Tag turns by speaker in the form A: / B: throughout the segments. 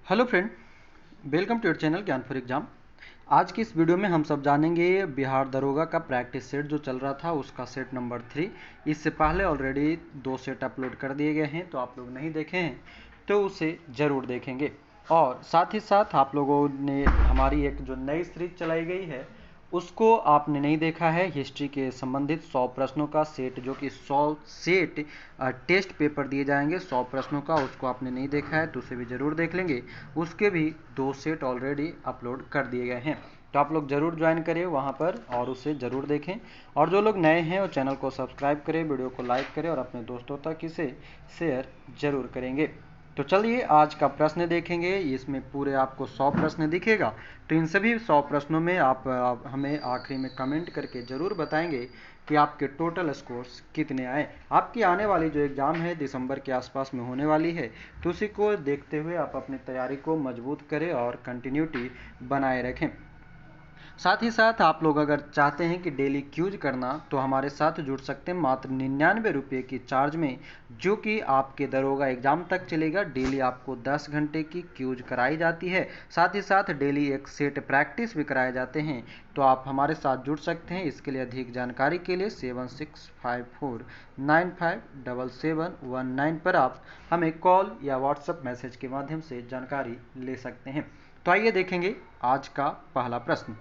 A: Hello friend, welcome to your channel Gyan for exam. आज की इस वीडियो में हम सब जानेंगे बिहार दरोगा का प्रैक्टिस सेट जो चल रहा था उसका सेट नंबर 3। इससे पहले ऑलरेडी 2 सेट अपलोड कर दिए गए हैं, तो आप लोग नहीं देखे हैं तो उसे ज़रूर देखेंगे। और साथ ही साथ आप लोगों ने हमारी एक जो नई सीरीज चलाई गई है उसको आपने नहीं देखा है, हिस्ट्री के संबंधित 100 प्रश्नों का सेट, जो कि 100 सेट टेस्ट पेपर दिए जाएंगे 100 प्रश्नों का, उसको आपने नहीं देखा है तो उसे भी ज़रूर देख लेंगे। उसके भी 2 सेट ऑलरेडी अपलोड कर दिए गए हैं, तो आप लोग ज़रूर ज्वाइन करें वहाँ पर और उसे ज़रूर देखें। और जो लोग नए हैं वो चैनल को सब्सक्राइब करें, वीडियो को लाइक करें और अपने दोस्तों तक इसे शेयर ज़रूर करेंगे। तो चलिए आज का प्रश्न देखेंगे। इसमें पूरे आपको 100 प्रश्न दिखेगा, तो इन सभी 100 प्रश्नों में आप हमें आखिरी में कमेंट करके ज़रूर बताएंगे कि आपके टोटल स्कोर्स कितने आए। आपकी आने वाली जो एग्ज़ाम है दिसंबर के आसपास में होने वाली है, तो उसी को देखते हुए आप अपनी तैयारी को मजबूत करें और कंटिन्यूटी बनाए रखें। साथ ही साथ आप लोग अगर चाहते हैं कि डेली क्यूज करना तो हमारे साथ जुड़ सकते हैं मात्र 99 रुपये की चार्ज में, जो कि आपके दरोगा एग्जाम तक चलेगा। डेली आपको 10 घंटे की क्यूज कराई जाती है, साथ ही साथ डेली एक सेट प्रैक्टिस भी कराए जाते हैं। तो आप हमारे साथ जुड़ सकते हैं। इसके लिए अधिक जानकारी के लिए 7654957719 पर आप हमें कॉल या व्हाट्सएप मैसेज के माध्यम से जानकारी ले सकते हैं। तो आइए देखेंगे आज का पहला प्रश्न।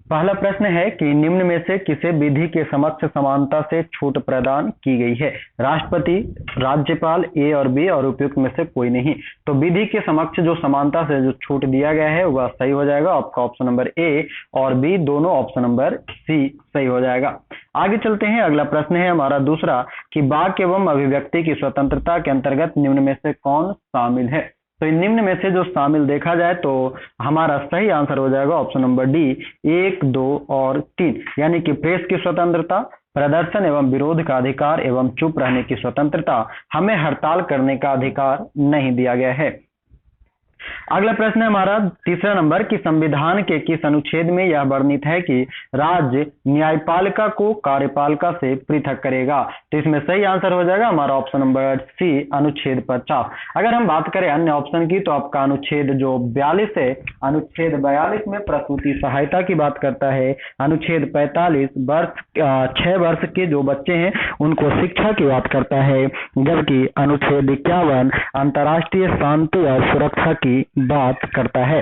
B: पहला प्रश्न है कि निम्न में से किसे विधि के समक्ष समानता से छूट प्रदान की गई है? राष्ट्रपति, राज्यपाल, ए और बी और उपयुक्त में से कोई नहीं। तो विधि के समक्ष जो समानता से जो छूट दिया गया है वह सही हो जाएगा। आपका ऑप्शन नंबर ए और बी दोनों ऑप्शन नंबर सी सही हो जाएगा। आगे चलते हैं। अगला प्रश्न है हमारा दूसरा कि वाक्य एवं अभिव्यक्ति की स्वतंत्रता के अंतर्गत निम्न में से कौन शामिल है? तो निम्न में से जो शामिल देखा जाए तो हमारा सही आंसर हो जाएगा ऑप्शन नंबर डी 1, 2 और 3, यानी कि प्रेस की स्वतंत्रता, प्रदर्शन एवं विरोध का अधिकार एवं चुप रहने की स्वतंत्रता, हमें हड़ताल करने का अधिकार नहीं दिया गया है। अगला प्रश्न है हमारा तीसरा नंबर कि संविधान के किस अनुच्छेद में यह वर्णित है कि राज्य न्यायपालिका को कार्यपालिका से पृथक करेगा? तो इसमें सही आंसर हो जाएगा हमारा ऑप्शन नंबर सी अनुच्छेद 50। अगर हम बात करें अन्य ऑप्शन की तो आपका अनुच्छेद जो 42 है, अनुच्छेद 42 में प्रसूति सहायता की बात करता है। अनुच्छेद 45 6 वर्ष के जो बच्चे हैं उनको शिक्षा की बात करता है, जबकि अनुच्छेद 51 अंतर्राष्ट्रीय शांति और सुरक्षा की बात करता है।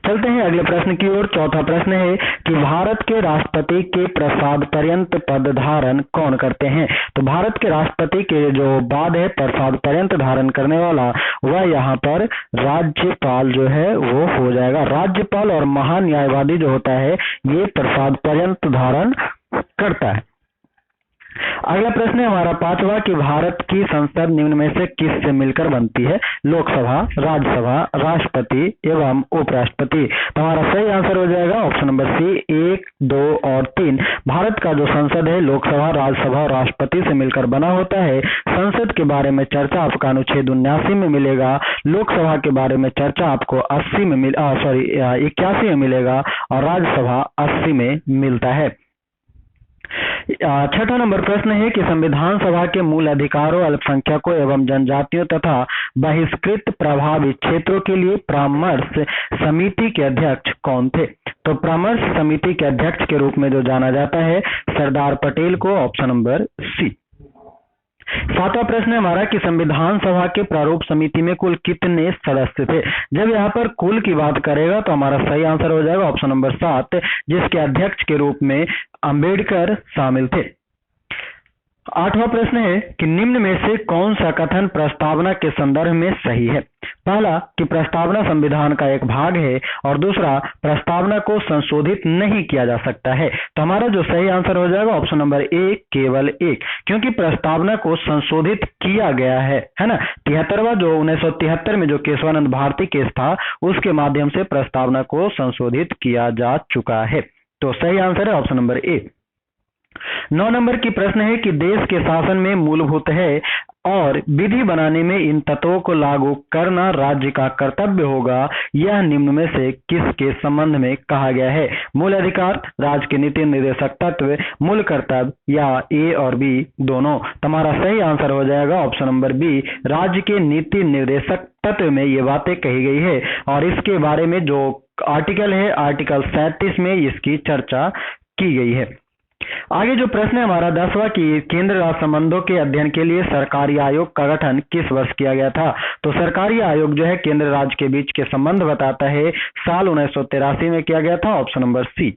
B: चलते हैं अगले प्रश्न की ओर। चौथा प्रश्न है कि भारत के राष्ट्रपति के प्रसाद पर्यंत पद धारण कौन करते हैं? तो भारत के राष्ट्रपति के जो बाद है प्रसाद पर्यंत धारण करने वाला वह यहाँ पर राज्यपाल जो है वो हो जाएगा। राज्यपाल और महान न्यायवादी जो होता है ये प्रसाद पर्यंत धारण करता है। अगला प्रश्न है हमारा पांचवा कि भारत की संसद निम्न में से किससे मिलकर बनती है? लोकसभा, राज्यसभा, राष्ट्रपति एवं उपराष्ट्रपति। तो हमारा सही आंसर हो जाएगा ऑप्शन नंबर सी 1, 2 और 3। भारत का जो संसद है लोकसभा, राज्यसभा और राष्ट्रपति से मिलकर बना होता है। संसद के बारे में चर्चा आपका अनुच्छेद 79 में मिलेगा। लोकसभा के बारे में चर्चा आपको 81 में मिलेगा और राज्यसभा 80 में मिलता है। छठा नंबर प्रश्न है कि संविधान सभा के मूल अधिकारों, अल्पसंख्यकों एवं जनजातियों तथा बहिष्कृत प्रभावित क्षेत्रों के लिए परामर्श समिति के अध्यक्ष कौन थे? तो परामर्श समिति के अध्यक्ष के रूप में जो जाना जाता है सरदार पटेल को, ऑप्शन नंबर सी। सातवां प्रश्न है हमारा कि संविधान सभा के प्रारूप समिति में कुल कितने सदस्य थे? जब यहाँ पर कुल की बात करेगा तो हमारा सही आंसर हो जाएगा ऑप्शन नंबर 7, जिसके अध्यक्ष के रूप में अंबेडकर शामिल थे। आठवां प्रश्न है कि निम्न में से कौन सा कथन प्रस्तावना के संदर्भ में सही है? पहला कि प्रस्तावना संविधान का एक भाग है और दूसरा प्रस्तावना को संशोधित नहीं किया जा सकता है। तो हमारा जो सही आंसर हो जाएगा ऑप्शन नंबर ए केवल 1, क्योंकि प्रस्तावना को संशोधित किया गया है ना। 73वां जो 1973 में जो केशवानंद भारती केस था उसके माध्यम से प्रस्तावना को संशोधित किया जा चुका है। तो सही आंसर है ऑप्शन नंबर ए। 9 नंबर की प्रश्न है कि देश के शासन में मूलभूत है और विधि बनाने में इन तत्वों को लागू करना राज्य का कर्तव्य होगा, यह निम्न में से किसके संबंध में कहा गया है? मूल अधिकार, राज्य के नीति निर्देशक तत्व, मूल कर्तव्य या ए और बी दोनों? तुम्हारा सही आंसर हो जाएगा ऑप्शन नंबर बी, राज्य के नीति निर्देशक तत्व में ये बातें कही गई है और इसके बारे में जो आर्टिकल है आर्टिकल 37 में इसकी चर्चा की गई है। आगे जो प्रश्न है हमारा 10वां कि केंद्र राज्य संबंधों के अध्ययन के लिए सरकारी आयोग का गठन किस वर्ष किया गया था? तो सरकारी आयोग जो है केंद्र राज्य के बीच के संबंध बताता है, साल 1983 में किया गया था, ऑप्शन नंबर सी।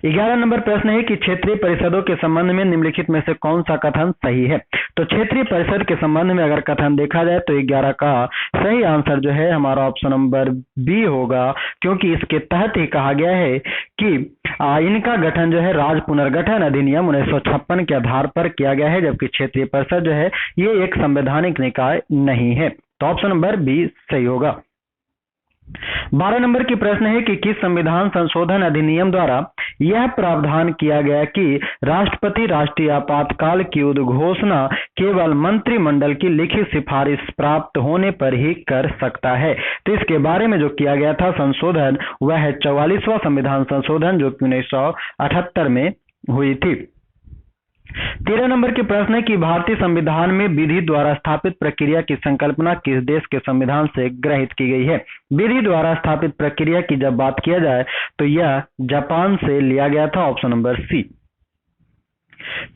B: 11 नंबर प्रश्न है कि क्षेत्रीय परिषदों के संबंध में निम्नलिखित में से कौन सा कथन सही है? तो क्षेत्रीय परिषद के संबंध में अगर कथन देखा जाए तो 11 का सही आंसर जो है हमारा ऑप्शन नंबर बी होगा, क्योंकि इसके तहत ही कहा गया है कि इनका गठन जो है राज्य पुनर्गठन अधिनियम 1956 के आधार पर किया गया है, जबकि क्षेत्रीय परिषद जो है ये एक संवैधानिक निकाय नहीं है। तो ऑप्शन नंबर बी सही होगा। 12 नंबर की प्रश्न है कि किस संविधान संशोधन अधिनियम द्वारा यह प्रावधान किया गया कि राष्ट्रपति राष्ट्रीय आपातकाल की उद्घोषणा केवल मंत्रिमंडल की लिखित सिफारिश प्राप्त होने पर ही कर सकता है? तो इसके बारे में जो किया गया था संशोधन वह है 44वां संविधान संशोधन, जो कि 1978 में हुई थी। 13 नंबर के प्रश्न है कि भारतीय संविधान में विधि द्वारा स्थापित प्रक्रिया की संकल्पना किस देश के संविधान से ग्रहित की गई है? विधि द्वारा स्थापित प्रक्रिया की जब बात किया जाए तो यह जापान से लिया गया था, ऑप्शन नंबर सी।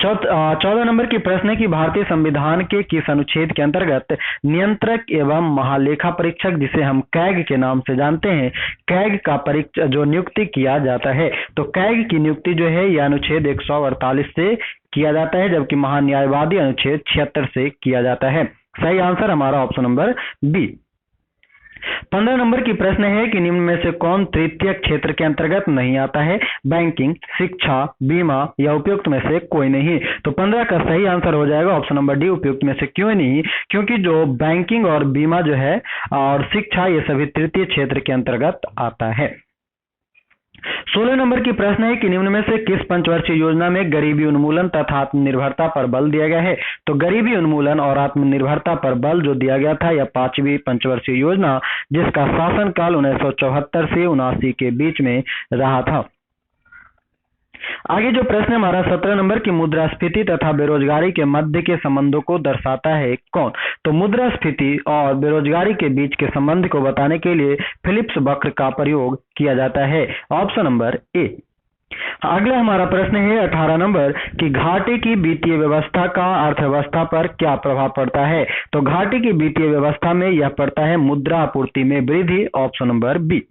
B: 14 नंबर की प्रश्न है कि भारतीय संविधान के किस अनुच्छेद के अंतर्गत नियंत्रक एवं महालेखा परीक्षक, जिसे हम कैग के नाम से जानते हैं, कैग का परीक्षा जो नियुक्ति किया जाता है? तो कैग की नियुक्ति जो है यह अनुच्छेद 148 से किया जाता है, जबकि महान्यायवादी अनुच्छेद 76 से किया जाता है। सही आंसर हमारा ऑप्शन नंबर बी। 15 नंबर की प्रश्न है कि निम्न में से कौन तृतीय क्षेत्र के अंतर्गत नहीं आता है? बैंकिंग, शिक्षा, बीमा या उपयुक्त में से कोई नहीं? तो 15 का सही आंसर हो जाएगा ऑप्शन नंबर डी, उपयुक्त में से क्यों नहीं? क्योंकि जो बैंकिंग और बीमा जो है और शिक्षा ये सभी तृतीय क्षेत्र के अंतर्गत आता है। 16 नंबर की प्रश्न है कि निम्न में से किस पंचवर्षीय योजना में गरीबी उन्मूलन तथा आत्मनिर्भरता पर बल दिया गया है? तो गरीबी उन्मूलन और आत्मनिर्भरता पर बल जो दिया गया था यह 5वीं पंचवर्षीय योजना, जिसका शासनकाल 1974 से 79 के बीच में रहा था। आगे जो प्रश्न हमारा 17 नंबर की मुद्रास्फीति तथा बेरोजगारी के मध्य के संबंधों को दर्शाता है कौन? तो मुद्रास्फीति और बेरोजगारी के बीच के संबंध को बताने के लिए फिलिप्स वक्र का प्रयोग किया जाता है, ऑप्शन नंबर ए। अगला हमारा प्रश्न है 18 नंबर कि घाटे की वित्तीय व्यवस्था का अर्थव्यवस्था पर क्या प्रभाव पड़ता है? तो घाटे की वित्तीय व्यवस्था में यह पड़ता है मुद्रा आपूर्ति में वृद्धि, ऑप्शन नंबर बी।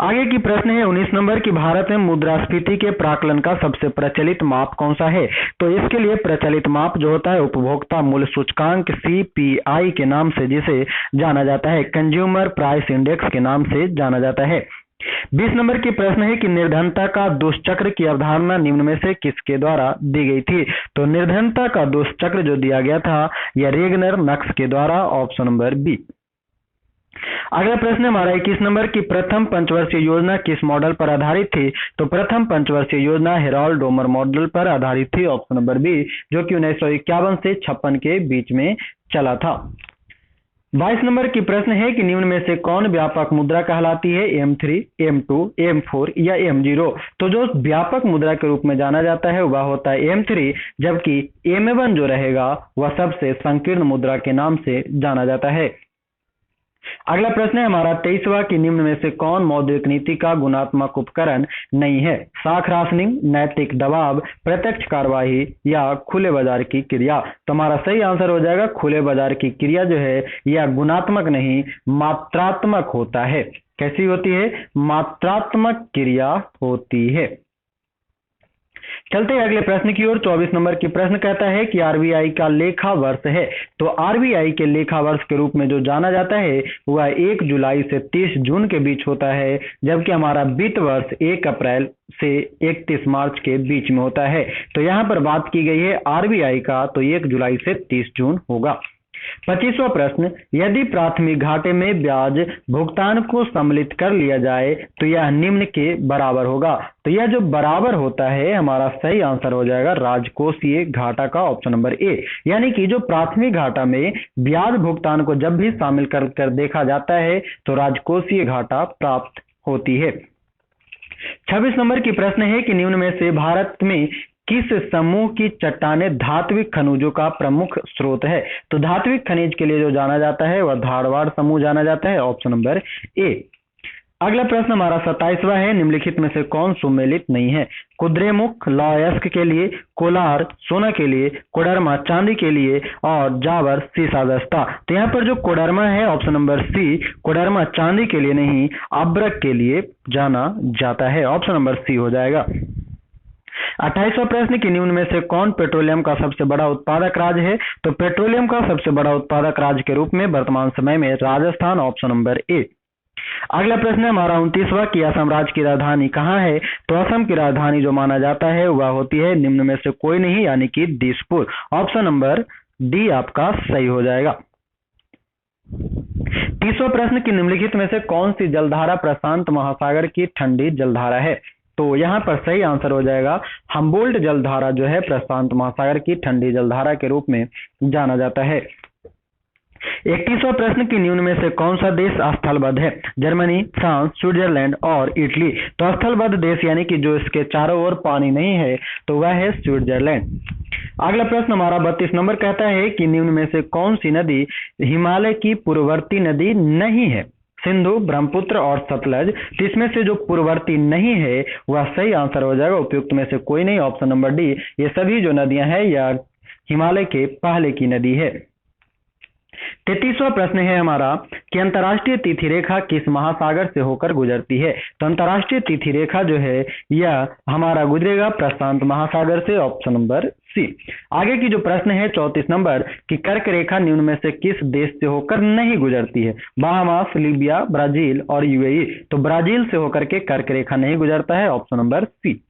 B: आगे की प्रश्न है 19 नंबर की भारत में मुद्रास्फीति के प्राकलन का सबसे प्रचलित माप कौन सा है? तो इसके लिए प्रचलित माप जो होता है उपभोक्ता मूल्य सूचकांक CPI के नाम से जिसे जाना जाता है, कंज्यूमर प्राइस इंडेक्स के नाम से जाना जाता है। 20 नंबर की प्रश्न है कि निर्धनता का दुष्चक्र की अवधारणा निम्न में से किसके द्वारा दी गई थी? तो निर्धनता का दुष्चक्र जो दिया गया था यह रेगनर नक्स के द्वारा, ऑप्शन नंबर बी। अगला प्रश्न हमारा 21 नंबर की प्रथम पंचवर्षीय योजना किस मॉडल पर आधारित थी? तो प्रथम पंचवर्षीय योजना हेरोल्ड डोमर मॉडल पर आधारित थी, ऑप्शन नंबर बी, जो कि 1951 से 56 के बीच में चला था। 22 नंबर की प्रश्न है कि निम्न में से कौन व्यापक मुद्रा कहलाती है? M3, M2, M4 या M0? तो जो व्यापक मुद्रा के रूप में जाना जाता है वह होता है M3, जबकि M1 जो रहेगा वह सबसे संकीर्ण मुद्रा के नाम से जाना जाता है। अगला प्रश्न है हमारा 23वां कि निम्न में से कौन मौद्रिक नीति का गुणात्मक उपकरण नहीं है? साख राशनिंग, नैतिक दबाव, प्रत्यक्ष कार्यवाही या खुले बाजार की क्रिया? तो हमारा सही आंसर हो जाएगा खुले बाजार की क्रिया जो है यह गुणात्मक नहीं मात्रात्मक होता है। कैसी होती है? मात्रात्मक क्रिया होती है। चलते हैं अगले प्रश्न की ओर। 24 नंबर की प्रश्न कहता है कि आरबीआई का लेखा वर्ष है। तो आरबीआई के लेखा वर्ष के रूप में जो जाना जाता है वह 1 जुलाई से 30 जून के बीच होता है, जबकि हमारा वित्त वर्ष 1 अप्रैल से 31 मार्च के बीच में होता है। तो यहाँ पर बात की गई है आरबीआई का, तो 1 जुलाई से 30 जून होगा। 25वां प्रश्न, यदि प्राथमिक घाटे में ब्याज भुगतान को सम्मिलित कर लिया जाए तो यह निम्न के बराबर होगा। तो यह जो बराबर होता है हमारा सही आंसर हो जाएगा राजकोषीय घाटा का, ऑप्शन नंबर ए। यानी कि जो प्राथमिक घाटा में ब्याज भुगतान को जब भी शामिल कर देखा जाता है तो राजकोषीय घाटा प्राप्त होती है। 26 नंबर की प्रश्न है कि निम्न में से भारत में किस समूह की चट्टानें धात्विक खनिजों का प्रमुख स्रोत है। तो धात्विक खनिज के लिए जो जाना जाता है वह धारवाड़ समूह जाना जाता है, ऑप्शन नंबर ए। अगला प्रश्न हमारा 27वां है, निम्नलिखित में से कौन सुमेलित नहीं है। कुद्रेमुख लॉयस्क के लिए, कोलार सोना के लिए, कोडरमा चांदी के लिए और जावर सीसा दस्ता। तो यहाँ पर जो कोडरमा है ऑप्शन नंबर सी, कोडरमा चांदी के लिए नहीं अब्रक के लिए जाना जाता है, ऑप्शन नंबर सी हो जाएगा। 28वां प्रश्न कि निम्न में से कौन पेट्रोलियम का सबसे बड़ा उत्पादक राज्य है। तो पेट्रोलियम का सबसे बड़ा उत्पादक राज्य के रूप में वर्तमान समय में राजस्थान, ऑप्शन नंबर ए। अगला प्रश्न है हमारा 29वां कि असम राज्य की राजधानी कहाँ है। तो असम की राजधानी जो माना जाता है वह होती है निम्न में से कोई नहीं, यानी कि दिसपुर, ऑप्शन नंबर डी आपका सही हो जाएगा। 30वां प्रश्न कि निम्नलिखित में से कौन सी जलधारा प्रशांत महासागर की ठंडी जलधारा है। तो यहाँ पर सही आंसर हो जाएगा हम्बोल्ट जलधारा जो है प्रशांत महासागर की ठंडी जलधारा के रूप में जाना जाता है। 31वां प्रश्न कि निम्न में से कौन सा देश स्थलबद्ध है। जर्मनी, फ्रांस, स्विट्जरलैंड और इटली। तो स्थलबद्ध देश यानी कि जो इसके चारों ओर पानी नहीं है तो वह है स्विट्जरलैंड। अगला प्रश्न हमारा 32 नंबर कहता है कि निम्न में से कौन सी नदी हिमालय की पूर्ववर्ती नदी नहीं है। सिंधु, ब्रह्मपुत्र और सतलज। तो इसमें से जो पूर्ववर्ती नहीं है वह सही आंसर हो जाएगा उपयुक्त में से कोई नहीं, ऑप्शन नंबर डी। ये सभी जो नदियां हैं या हिमालय के पहले की नदी है। 33वां प्रश्न है हमारा कि अंतर्राष्ट्रीय तिथि रेखा किस महासागर से होकर गुजरती है। तो अंतर्राष्ट्रीय तिथि रेखा जो है यह हमारा गुजरेगा प्रशांत महासागर से, ऑप्शन नंबर सी। आगे की जो प्रश्न है 34 नंबर कि कर्क रेखा निम्न में से किस देश से होकर नहीं गुजरती है। बहामास, लीबिया, ब्राजील और यूएई। तो ब्राजील से होकर के कर्क रेखा नहीं गुजरता है, ऑप्शन नंबर सी।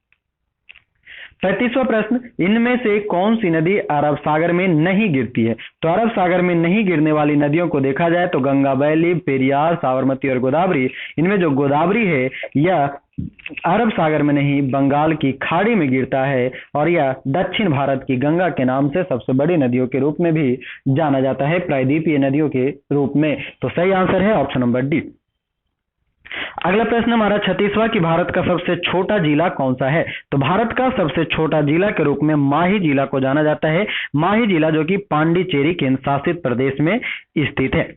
B: 35वां प्रश्न, इनमें से कौन सी नदी अरब सागर में नहीं गिरती है। तो अरब सागर में नहीं गिरने वाली नदियों को देखा जाए तो गंगा बैली, पेरियार, साबरमती और गोदावरी। इनमें जो गोदावरी है यह अरब सागर में नहीं बंगाल की खाड़ी में गिरता है और यह दक्षिण भारत की गंगा के नाम से सबसे बड़ी नदियों के रूप में भी जाना जाता है, प्रायद्वीपीय नदियों के रूप में। तो सही आंसर है ऑप्शन नंबर डी। अगला प्रश्न हमारा 36वां कि भारत का सबसे छोटा जिला कौन सा है। तो भारत का सबसे छोटा जिला के रूप में माही जिला को जाना जाता है। माही जिला जो कि पांडिचेरी केंद्र शासित प्रदेश में स्थित है।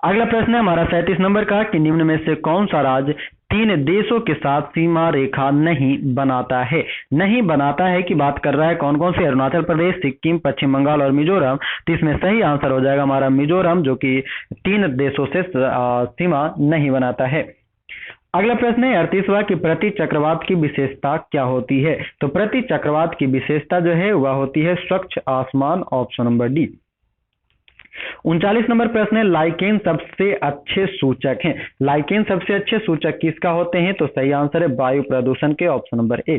B: अगला प्रश्न है हमारा 37 नंबर का कि निम्न में से कौन सा राज्य 3 देशों के साथ सीमा रेखा नहीं बनाता है। नहीं बनाता है की बात कर रहा है कौन कौन से, अरुणाचल प्रदेश, सिक्किम, पश्चिम बंगाल और मिजोरम। तो इसमें सही आंसर हो जाएगा हमारा मिजोरम जो कि 3 देशों से सीमा नहीं बनाता है। अगला प्रश्न है 38वां कि प्रति चक्रवात की विशेषता क्या होती है। तो प्रति चक्रवात की विशेषता जो है वह होती है स्वच्छ आसमान, ऑप्शन नंबर डी। 39 नंबर प्रश्न है लाइकेन सबसे अच्छे सूचक हैं। लाइकेन सबसे अच्छे सूचक किसका होते हैं। तो सही आंसर है वायु प्रदूषण के, ऑप्शन नंबर ए।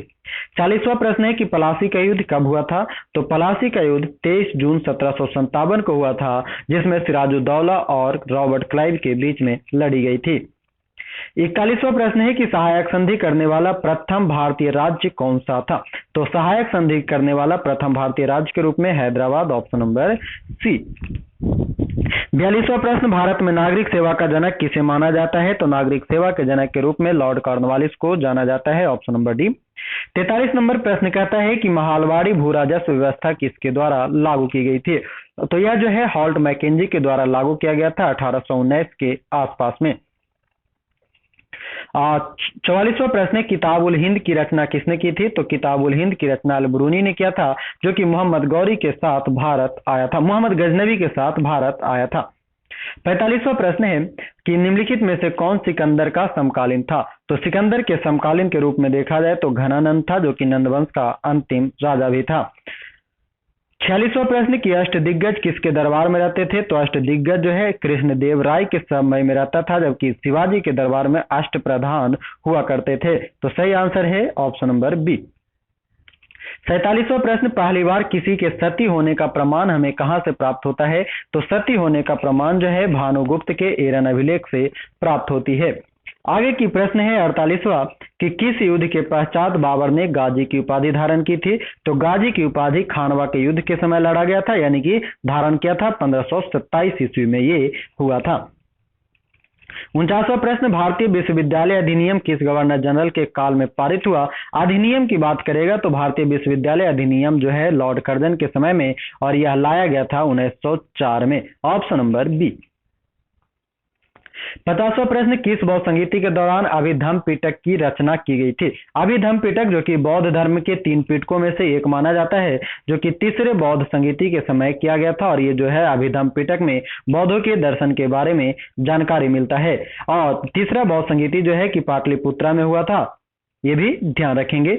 B: 40वां प्रश्न है कि पलासी का युद्ध कब हुआ था। तो पलासी का युद्ध 23 जून 1757 को हुआ था, जिसमें सिराजुद्दौला और रॉबर्ट क्लाइव के बीच में लड़ी गई थी। 41वां प्रश्न है कि सहायक संधि करने वाला प्रथम भारतीय राज्य कौन सा था। तो सहायक संधि करने वाला प्रथम भारतीय राज्य के रूप में हैदराबाद, ऑप्शन नंबर सी। 42वां प्रश्न भारत में नागरिक सेवा का जनक किसे माना जाता है। तो नागरिक सेवा के जनक के रूप में लॉर्ड कॉर्नवालिस को जाना जाता है, ऑप्शन नंबर डी। 43 नंबर प्रश्न कहता है कि महालवाड़ी भू राजस्व व्यवस्था किसके द्वारा लागू की गई थी। तो यह जो है हॉल्ट मैकेंजी के द्वारा लागू किया गया था 1819 के आसपास में। 44वां प्रश्न है किताबुल हिंद की रचना किसने की थी। तो किताबुल हिंद की रचना अल-बरूनी ने किया था, जो कि मोहम्मद गौरी के साथ भारत आया था, मोहम्मद गजनवी के साथ भारत आया था। 45वां प्रश्न है कि निम्नलिखित में से कौन सिकंदर का समकालीन था। तो सिकंदर के समकालीन के रूप में देखा जाए तो घनानंद था, जो कि नंदवंश का अंतिम राजा भी था। 46वां प्रश्न कि अष्टदिग्गज किसके दरबार में रहते थे। तो अष्टदिग्गज जो है कृष्णदेव राय के समय में रहता था, जबकि शिवाजी के दरबार में अष्ट प्रधान हुआ करते थे। तो सही आंसर है ऑप्शन नंबर बी। 47वां प्रश्न, पहली बार किसी के सती होने का प्रमाण हमें कहां से प्राप्त होता है? तो सती होने का प्रमाण जो है भानुगुप्त के एरन अभिलेख से प्राप्त होती है। आगे की प्रश्न है 48वां कि किस युद्ध के पश्चात बाबर ने गाजी की उपाधि धारण की थी? तो गाजी की उपाधि खानवा के युद्ध के समय लड़ा गया था, यानी कि धारण किया था 1527 ईस्वी में ये हुआ था। 49वां प्रश्न, भारतीय विश्वविद्यालय अधिनियम किस गवर्नर जनरल के काल में पारित हुआ? अधिनियम की बात करेगा तो भारतीय विश्वविद्यालय अधिनियम जो है लॉर्ड कर्जन के समय में, और यह लाया गया था 1904 में। Option number B. 50वां प्रश्न, किस बौद्ध संगीति के दौरान अभिधम्म पिटक की रचना की गई थी? अभिधम्म पिटक जो कि बौद्ध धर्म के 3 पिटकों में से एक माना जाता है, जो कि तीसरे बौद्ध संगीति के समय किया गया था, और ये जो है अभिधम्म पिटक में बौद्धों के दर्शन के बारे में जानकारी मिलता है। और तीसरा बौद्ध संगीति जो है कि पाटलिपुत्रा में हुआ था, ये भी ध्यान रखेंगे।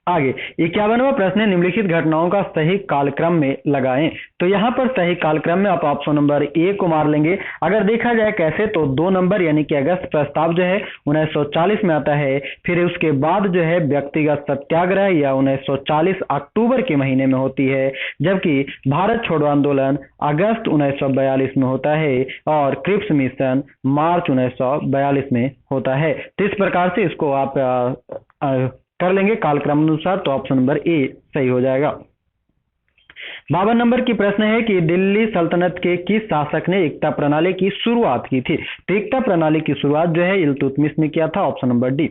B: आगे 51वां प्रश्न है, निम्नलिखित घटनाओं का सही कालक्रम में लगाएं। तो यहाँ पर सही कालक्रम में आप ऑप्शन नंबर ए को मार लेंगे। अगर देखा जाए कैसे, तो 2 नंबर यानी कि अगस्त प्रस्ताव जो है 1940 में आता है। फिर उसके बाद जो है व्यक्तिगत सत्याग्रह या 1940 अक्टूबर के महीने में होती है, जबकि भारत छोड़ो आंदोलन अगस्त 1942 में होता है, और क्रिप्स मिशन मार्च 1942 में होता है। तो इस प्रकार से इसको आप कर लेंगे कालक्रम अनुसार, तो ऑप्शन नंबर ए सही हो जाएगा। 52 नंबर की प्रश्न है कि दिल्ली सल्तनत के किस शासक ने एकता प्रणाली की शुरुआत की थी? तो एकता प्रणाली की शुरुआत जो है इल्तुतमिश ने किया था। Option number D.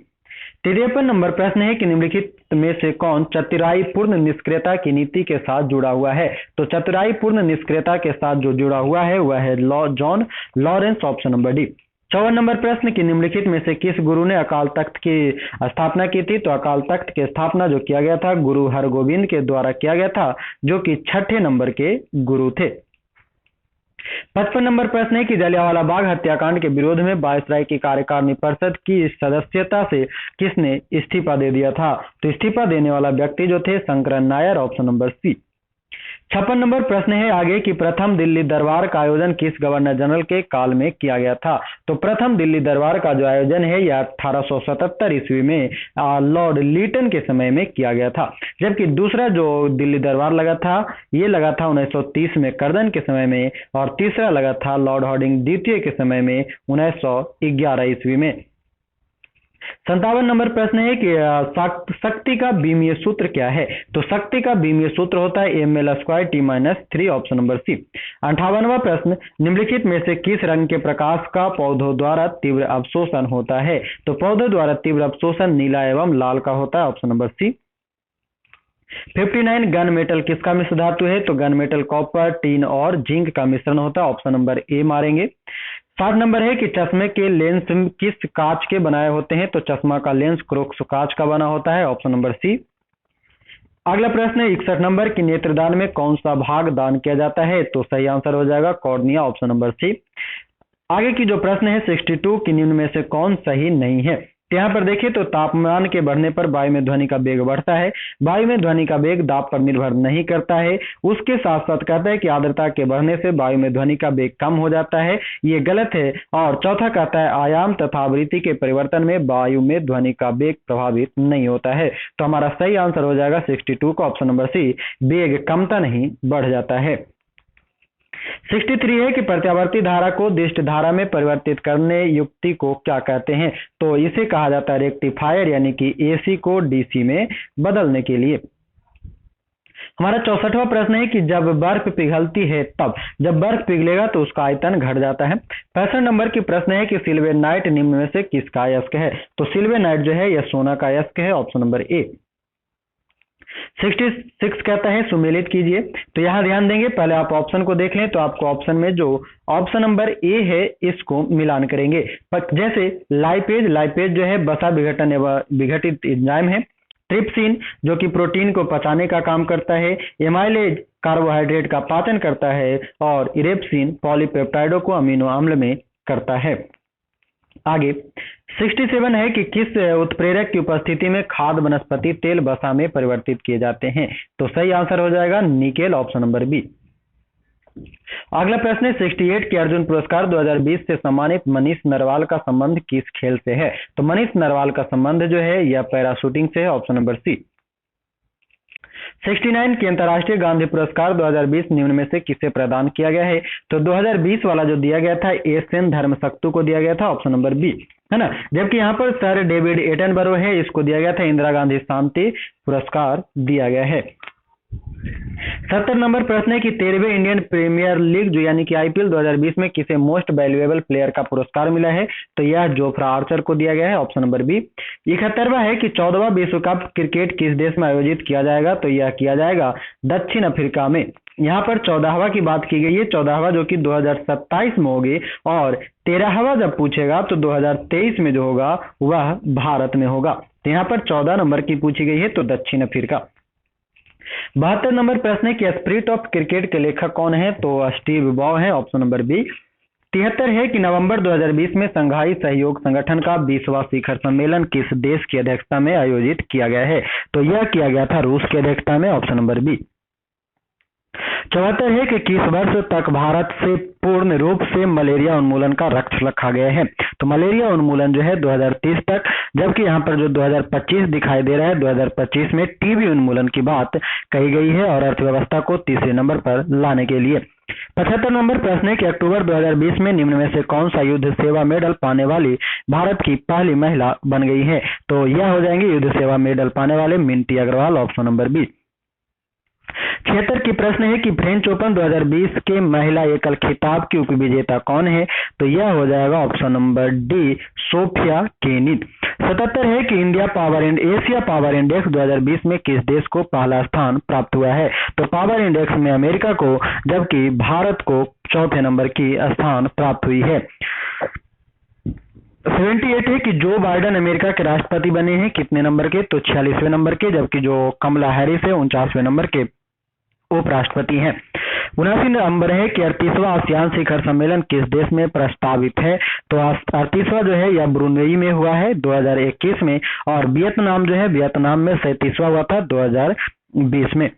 B: 53 नंबर प्रश्न है कि निम्नलिखित में से कौन चतुराई पूर्ण निष्क्रियता की नीति के साथ जुड़ा हुआ है? तो चतुराई पूर्ण निष्क्रियता के साथ जो जुड़ा हुआ है वह है John Lawrence. Option number D. 54 number प्रश्न की निम्नलिखित में से किस गुरु ने अकाल तख्त की स्थापना की थी? तो अकाल तख्त की स्थापना जो किया गया था गुरु हरगोविंद के द्वारा किया गया था, जो कि 6ठे नंबर के गुरु थे। 55 नंबर प्रश्न है कि जलियांवाला बाग हत्याकांड के विरोध में वायसराय की कार्यकारिणी परिषद की सदस्यता से किसने इस्तीफा दे दिया था? तो इस्तीफा देने वाला व्यक्ति जो थे Sankaran Nair. Option number C. 56 नंबर प्रश्न है आगे कि प्रथम दिल्ली दरबार का आयोजन किस गवर्नर जनरल के काल में किया गया था? तो प्रथम दिल्ली दरबार का जो आयोजन है यह 1877 ईस्वी में लॉर्ड लीटन के समय में किया गया था, जबकि दूसरा जो दिल्ली दरबार लगा था ये लगा था 1930 में कर्जन के समय में, और तीसरा लगा था लॉर्ड हार्डिंग द्वितीय के समय में 1911 ईस्वी में। 57 नंबर प्रश्न है कि शक्ति का बीमीय सूत्र क्या है? तो शक्ति का बीमीय सूत्र होता है ml² t-3। ऑप्शन नंबर सी। 58वां प्रश्न, निम्नलिखित में से किस रंग के प्रकाश का पौधों द्वारा तीव्र अवशोषण होता है? तो पौधों द्वारा तीव्र अवशोषण नीला एवं लाल का होता है। Option number C. 59 gun metal किसका मिश्र धातु है? तो गन मेटल कॉपर, टीन और जिंक का मिश्रण होता है। ऑप्शन नंबर ए मारेंगे। 60 नंबर है कि चश्मे के लेंस किस कांच के बनाए होते हैं? तो चश्मा का लेंस क्रोक्स कांच का बना होता है। Option number C. अगला प्रश्न है 61 नंबर की नेत्रदान में कौन सा भाग दान किया जाता है? तो सही आंसर हो जाएगा कॉर्निया। ऑप्शन नंबर सी। आगे की जो प्रश्न है 62 की निम्न में से कौन सही नहीं है? यहाँ पर देखिए तो तापमान के बढ़ने पर वायु में ध्वनि का वेग बढ़ता है। वायु में ध्वनि का वेग दाब पर निर्भर नहीं करता है। उसके साथ साथ कहता है कि आर्द्रता के बढ़ने से वायु में ध्वनि का वेग कम हो जाता है, ये गलत है। और चौथा कहता है आयाम तथा आवृत्ति के परिवर्तन में वायु में ध्वनि का वेग प्रभावित नहीं होता है। तो हमारा सही आंसर हो जाएगा 62 का ऑप्शन नंबर सी, वेग कमता नहीं बढ़ जाता है। 63 है कि प्रत्यावर्ती धारा को दिष्ट धारा में परिवर्तित करने युक्ति को क्या कहते हैं? तो इसे कहा जाता है रेक्टिफायर, यानी कि एसी को डीसी में बदलने के लिए। हमारा 64वां प्रश्न है कि जब बर्फ पिघलती है तब, जब बर्फ पिघलेगा तो उसका आयतन घट जाता है। 65 नंबर की प्रश्न है कि सिल्वेनाइट निम्न में से किसका अयस्क है? तो सिल्वेनाइट जो है यह सोना का अयस्क है। Option number A. 66 कहता है सुमेलित कीजिए। तो यहाँ ध्यान देंगे, पहले आप ऑप्शन को देख लें तो आपको ऑप्शन में जो ऑप्शन नंबर ए है इसको मिलान करेंगे। जैसे लाइपेज जो है बसा विघटन एवं विघटित एंजाइम है। ट्रिप्सिन जो कि प्रोटीन को पचाने का काम करता है। एमाइलेज कार्बोहाइड्रेट का पाचन करता है, और इरेप्सिन पॉलीपेप्टाइडों को अमीनो अम्ल में करता है। आगे 67 है कि किस उत्प्रेरक की उपस्थिति में खाद्य वनस्पति तेल वसा में परिवर्तित किए जाते हैं? तो सही आंसर हो जाएगा निकेल। Option number B. अगला प्रश्न है 68 के अर्जुन पुरस्कार 2020 से सम्मानित मनीष नरवाल का संबंध किस खेल से है? तो मनीष नरवाल का संबंध जो है यह पैराशूटिंग से है। ऑप्शन नंबर सी। 69 की अंतर्राष्ट्रीय गांधी पुरस्कार 2020 निम्न में से किसे प्रदान किया गया है? तो 2020 वाला जो दिया गया था एस.एन. धर्मसक्तु को दिया गया था, ऑप्शन नंबर बी, है ना। जबकि यहाँ पर सर डेविड एटनबरो है, इसको दिया गया था इंदिरा गांधी शांति पुरस्कार दिया गया है। 70 नंबर प्रश्न है कि 13वें इंडियन प्रीमियर लीग जो यानी कि आईपीएल 2020 में किसे मोस्ट वैल्यूएबल प्लेयर का पुरस्कार मिला है? तो यह जोफ्रा आर्चर को दिया गया है, ऑप्शन नंबर बी। 71वां है कि 14वां विश्व कप क्रिकेट किस देश में आयोजित किया जाएगा? तो यह किया जाएगा दक्षिण अफ्रीका में। यहाँ पर 14वां की बात की गई है, 14वां जो कि 2027 में होगी, और 13वां जब पूछेगा तो 2023 में जो होगा वह भारत में होगा। तो यहाँ पर 14 नंबर की पूछी गई है, तो दक्षिण अफ्रीका। 72 नंबर प्रश्न है कि स्पिरिट ऑफ क्रिकेट के लेखक कौन है? तो स्टीव बॉ है, ऑप्शन नंबर बी। 73 है कि नवंबर 2020 में संघाई सहयोग संगठन का 20वां शिखर सम्मेलन किस देश की अध्यक्षता में आयोजित किया गया है? तो यह किया गया था रूस की अध्यक्षता में, ऑप्शन नंबर बी। 74 है कि किस वर्ष तक भारत से पूर्ण रूप से मलेरिया उन्मूलन का लक्ष्य रखा गया है? तो मलेरिया उन्मूलन जो है 2030 तक, जबकि यहाँ पर जो 2025 दिखाई दे रहा है, 2025 में टीबी उन्मूलन की बात कही गई है और अर्थव्यवस्था को तीसरे नंबर पर लाने के लिए। 75 नंबर प्रश्न है कि अक्टूबर 2020 में निम्न में से कौन सा युद्ध सेवा मेडल पाने वाली भारत की पहली महिला बन गई है? तो यह हो जाएंगे युद्ध सेवा मेडल पाने वाले Minty Agarwal, option number B. 76 की प्रश्न है कि फ्रेंच ओपन 2020 के महिला एकल खिताब की उपविजेता कौन है? तो यह हो जाएगा option number D, Sofia Kenin. 77 है कि एशिया पावर इंडेक्स 2020 में किस देश को पहला स्थान प्राप्त हुआ है? तो पावर इंडेक्स में अमेरिका को, जबकि भारत को चौथे नंबर की स्थान प्राप्त हुई है। 78 है कि जो बाइडेन अमेरिका के राष्ट्रपति बने हैं कितने नंबर के? तो 46वें नंबर के, जबकि जो कमला हैरिस है 49वें नंबर के उपराष्ट्रपति हैं। 79 नंबर है कि 38वां आसियान शिखर सम्मेलन किस देश में प्रस्तावित है? तो 38वां जो है यह ब्रुनेई में हुआ है 2021 में, और वियतनाम जो है वियतनाम में 37वां हुआ था 2020 में।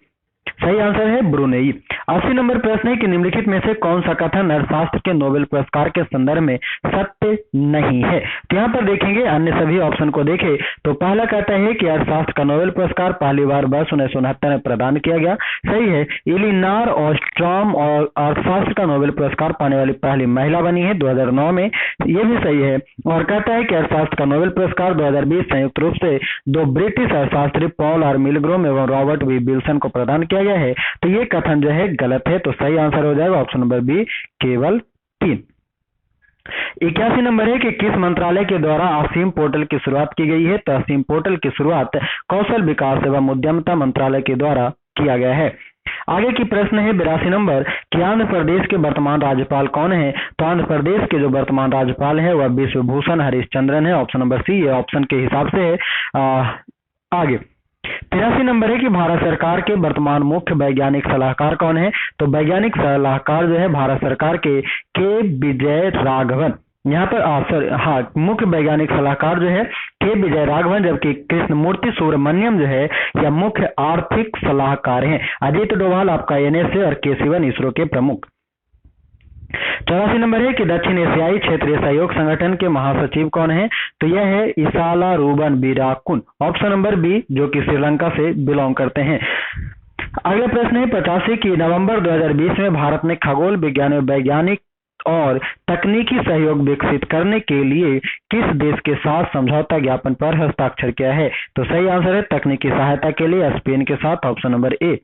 B: सही आंसर है ब्रुनेई। 80 नंबर प्रश्न है कि निम्नलिखित में से कौन सा कथन अर्थशास्त्र के नोबेल पुरस्कार के संदर्भ में सत्य नहीं है? तो यहाँ पर देखेंगे, अन्य सभी ऑप्शन को देखें तो पहला कहता है कि अर्थशास्त्र का नोबेल पुरस्कार पहली बार वर्ष 1969 में प्रदान किया गया, सही है। इलिनॉर ऑस्ट्रॉम और अर्थशास्त्र का नोबेल पुरस्कार पाने वाली पहली महिला बनी है 2009 में, ये भी सही है। और कहता है कि अर्थशास्त्र का नोबेल पुरस्कार 2020 संयुक्त रूप से दो ब्रिटिश अर्थशास्त्री पॉल आर मिलग्रोम एवं रॉबर्ट वी विल्सन को प्रदान किया गया है। तो ये कथन जो है गलत है, तो सही आंसर हो जाएगा ऑप्शन नंबर बी, केवल 3। 81 नंबर है कि किस मंत्रालय के द्वारा असीम पोर्टल की शुरुआत की गई है? तो असीम पोर्टल की शुरुआत कौशल विकास एवं उद्यमिता मंत्रालय के द्वारा किया गया है। आगे की प्रश्न है 82 नंबर कि आंध्र प्रदेश के वर्तमान राज्यपाल कौन है? तो आंध्र प्रदेश के जो वर्तमान राज्यपाल है वह विश्वभूषण हरिश्चंद्रन है, ऑप्शन नंबर सी, ये ऑप्शन के हिसाब से है। आगे 83 नंबर है कि भारत सरकार के वर्तमान मुख्य वैज्ञानिक सलाहकार कौन है? तो वैज्ञानिक सलाहकार जो है भारत सरकार के विजय राघवन, यहाँ पर मुख्य वैज्ञानिक सलाहकार जो है के विजय राघवन, जबकि कृष्णमूर्ति सुब्रमण्यम जो है या मुख्य आर्थिक सलाहकार हैं। अजीत डोभाल आपका एनएसए और के सिवन इसरो के प्रमुख। 84 नंबर है कि दक्षिण एशियाई क्षेत्रीय सहयोग संगठन के महासचिव कौन है? तो यह है इसाला रूबन बीराकुन, ऑप्शन नंबर बी, जो कि श्रीलंका से बिलोंग करते हैं। अगला प्रश्न है 85 की नवंबर 2020 में भारत ने खगोल विज्ञान में वैज्ञानिक और तकनीकी सहयोग विकसित करने के लिए किस देश के साथ समझौता ज्ञापन पर हस्ताक्षर किया है? तो सही आंसर है तकनीकी सहायता के लिए स्पेन के साथ, ऑप्शन नंबर ए।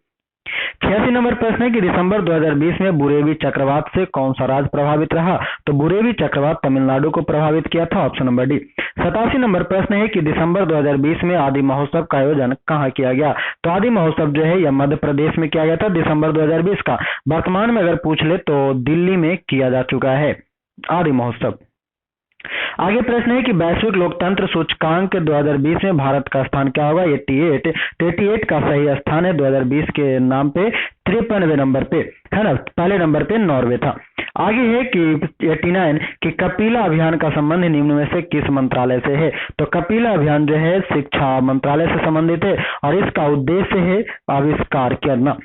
B: 86 नंबर प्रश्न है कि दिसंबर 2020 में बुरेवी चक्रवात से कौन सा राज्य प्रभावित रहा? तो बुरेवी चक्रवात तमिलनाडु को प्रभावित किया था, ऑप्शन नंबर डी। 87 नंबर प्रश्न है कि दिसंबर 2020 में आदि महोत्सव का आयोजन कहाँ किया गया? तो आदि महोत्सव जो है यह मध्य प्रदेश में किया गया था दिसंबर 2020 का। वर्तमान में अगर पूछ ले तो दिल्ली में किया जा चुका है आदि महोत्सव। आगे प्रश्न है कि वैश्विक लोकतंत्र सूचकांक 2020 में भारत का स्थान क्या होगा? 88। 88 का सही स्थान है 2020 के नाम पे 53वें नंबर पे, है ना। पहले नंबर पे नॉर्वे था। आगे है कि 89 कि कपिला अभियान का संबंध निम्न में से किस मंत्रालय से है? तो कपिला अभियान जो है शिक्षा मंत्रालय से संबंधित है और इसका उद्देश्य है आविष्कार करना।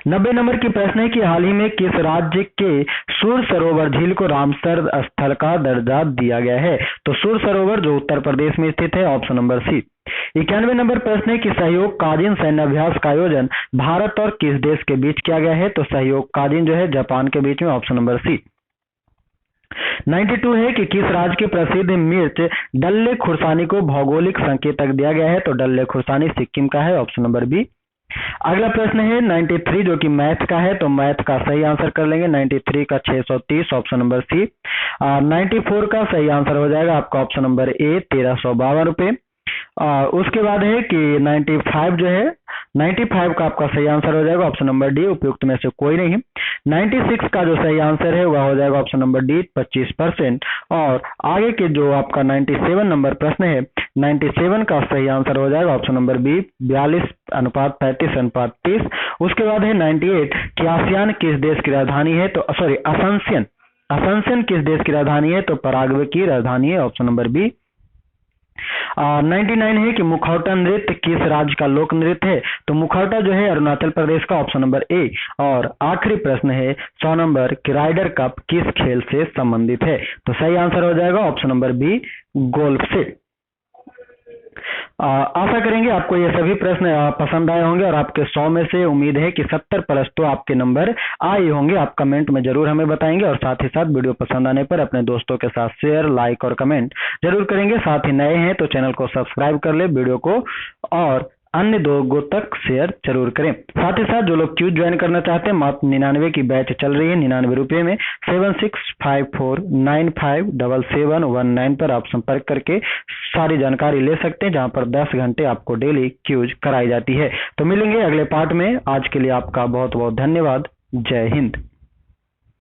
B: 90 नंबर की प्रश्न है कि हाल ही में किस राज्य के सुर सरोवर झील को रामसर स्थल का दर्जा दिया गया है? तो सुर सरोवर जो उत्तर प्रदेश में स्थित है, ऑप्शन नंबर सी। 91 नंबर प्रश्न है कि सहयोग काजिन सैन्य अभ्यास का आयोजन भारत और किस देश के बीच किया गया है? तो सहयोग काजिन जो है जापान के बीच में, ऑप्शन नंबर सी। 92 है कि किस राज्य की प्रसिद्ध मिर्च डल्ले खुर्सानी को भौगोलिक संकेतक दिया गया है? तो डल्ले खुर्सानी सिक्किम का है, ऑप्शन नंबर बी। अगला प्रश्न है 93 जो कि मैथ का है, तो मैथ का सही आंसर कर लेंगे 93 का 630, ऑप्शन नंबर सी। 94 का सही आंसर हो जाएगा आपका ऑप्शन नंबर ए 1352 रुपये। उसके बाद है कि 95 जो है 95 का आपका सही आंसर हो जाएगा ऑप्शन नंबर डी, उपयुक्त में से कोई नहीं। 96 का जो सही आंसर है वह हो जाएगा ऑप्शन नंबर डी 25%। और आगे के जो आपका 97 नंबर प्रश्न है 97 का सही आंसर हो जाएगा ऑप्शन नंबर बी 42:35:30। उसके बाद है 98 कि आसियान किस देश की राजधानी है? तो सॉरी असंसियन किस देश की राजधानी है? तो पराग्वे की राजधानी है, ऑप्शन नंबर बी। 99 है कि मुखौटा नृत्य किस राज्य का लोक नृत्य है? तो मुखौटा जो है अरुणाचल प्रदेश का, ऑप्शन नंबर ए। और आखिरी प्रश्न है 100 नंबर कि राइडर कप किस खेल से संबंधित है? तो सही आंसर हो जाएगा ऑप्शन नंबर बी गोल्फ से। आशा करेंगे आपको ये सभी प्रश्न पसंद आए होंगे और आपके 100 में से उम्मीद है कि 70 प्लस तो आपके नंबर आए होंगे। आप कमेंट में जरूर हमें बताएंगे और साथ ही साथ वीडियो पसंद आने पर अपने दोस्तों के साथ शेयर, लाइक और कमेंट जरूर करेंगे। साथ ही नए हैं तो चैनल को सब्सक्राइब कर ले, वीडियो को और अन्य लोगों तक शेयर जरूर करें। साथ ही साथ जो लोग क्यूज ज्वाइन करना चाहते हैं मात्र 99 की बैच चल रही है 99 रुपये में 7654957719 पर आप संपर्क करके सारी जानकारी ले सकते हैं, जहां पर 10 घंटे आपको डेली क्यूज कराई जाती है। तो मिलेंगे अगले पार्ट में। आज के लिए आपका बहुत बहुत धन्यवाद। जय हिंद।